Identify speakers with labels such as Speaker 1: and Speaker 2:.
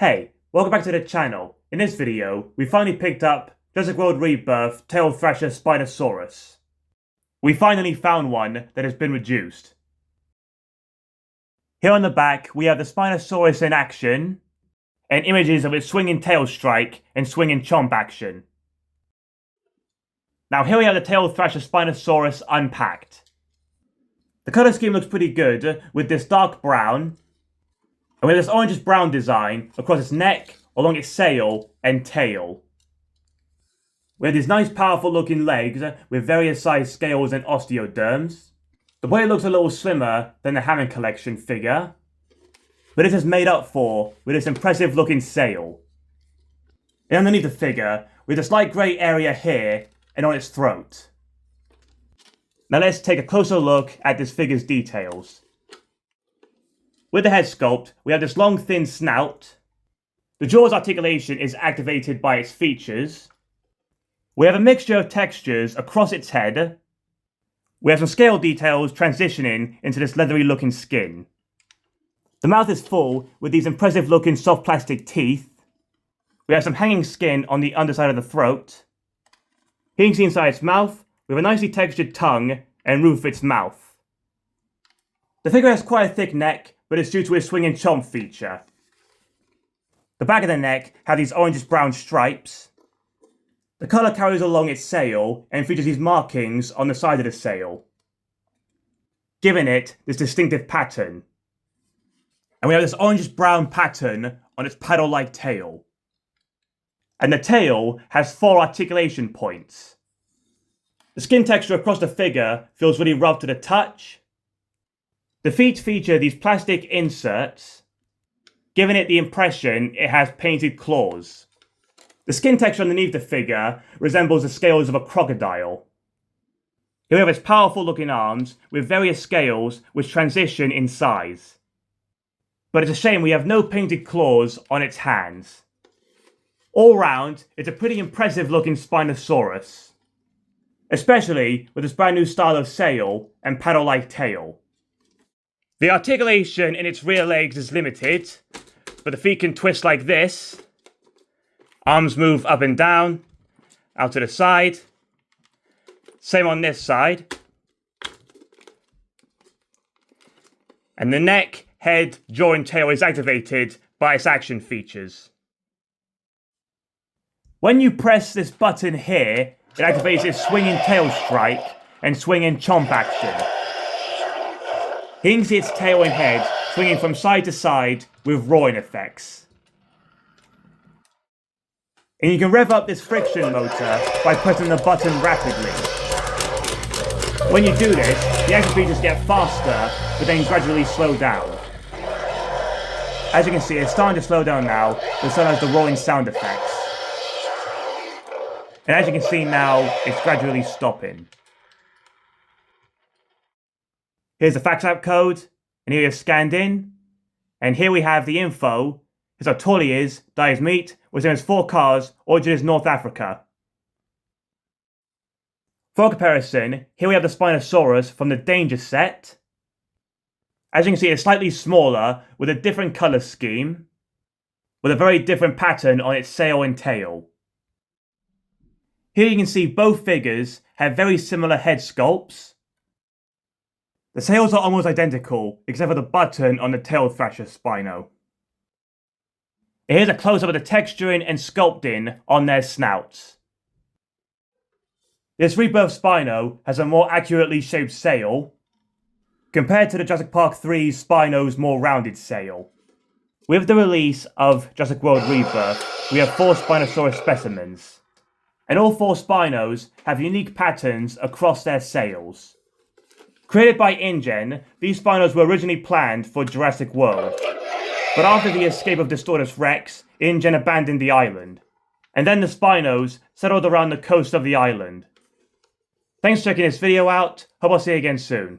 Speaker 1: Hey, welcome back to the channel. In this video, we finally picked up Jurassic World Rebirth tail Thrasher Spinosaurus. We finally found one that has been reduced. Here on the back, we have the Spinosaurus in action, and images of its swinging tail strike and swinging chomp action. Now here we have the tail Thrasher Spinosaurus unpacked. The colour scheme looks pretty good, with this dark brown, and with this orangish brown design across its neck, along its sail and tail. We have these nice powerful looking legs with various sized scales and osteoderms. The body looks a little slimmer than the Hammond Collection figure, but this is made up for with this impressive looking sail. And underneath the figure, with this light grey area here and on its throat. Now let's take a closer look at this figure's details. With the head sculpt, we have this long thin snout. The jaw's articulation is activated by its features. We have a mixture of textures across its head. We have some scale details transitioning into this leathery looking skin. The mouth is full with these impressive looking soft plastic teeth. We have some hanging skin on the underside of the throat. Here you can see inside its mouth with a nicely textured tongue and roof of its mouth. The figure has quite a thick neck, but it's due to its swinging chomp feature. The back of the neck has these orangish brown stripes. The colour carries along its sail and features these markings on the side of the sail, giving it this distinctive pattern. And we have this orangish brown pattern on its paddle-like tail. And the tail has 4 articulation points. The skin texture across the figure feels really rough to the touch. The feet feature these plastic inserts, giving it the impression it has painted claws. The skin texture underneath the figure resembles the scales of a crocodile. Here we have its powerful looking arms with various scales which transition in size. But it's a shame we have no painted claws on its hands. All round, it's a pretty impressive looking Spinosaurus, especially with this brand new style of sail and paddle-like tail. The articulation in its rear legs is limited, but the feet can twist like this. Arms move up and down, out to the side. Same on this side. And the neck, head, jaw and tail is activated by its action features. When you press this button here, it activates its swinging tail strike and swinging chomp action. Here you can see its tail and head swinging from side to side with roaring effects. And you can rev up this friction motor by pressing the button rapidly. When you do this, the action features get faster, but then gradually slow down. As you can see, it's starting to slow down now, but so has the roaring sound effects. And as you can see now, it's gradually stopping. Here's the fax app code, and here is scanned in. And here we have the info. Here's how tall he is, dies meat, was in his 4 cars, origin is North Africa. For comparison, here we have the Spinosaurus from the Danger set. As you can see, it's slightly smaller, with a different colour scheme, with a very different pattern on its sail and tail. Here you can see both figures have very similar head sculpts. The sails are almost identical, except for the button on the tail Thrasher Spino. Here's a close-up of the texturing and sculpting on their snouts. This Rebirth Spino has a more accurately shaped sail, compared to the Jurassic Park 3 Spino's more rounded sail. With the release of Jurassic World Rebirth, we have 4 Spinosaurus specimens, and all 4 Spinos have unique patterns across their sails. Created by InGen, these Spinos were originally planned for Jurassic World, but after the escape of Distortus Rex, InGen abandoned the island, and then the Spinos settled around the coast of the island. Thanks for checking this video out, hope I'll see you again soon.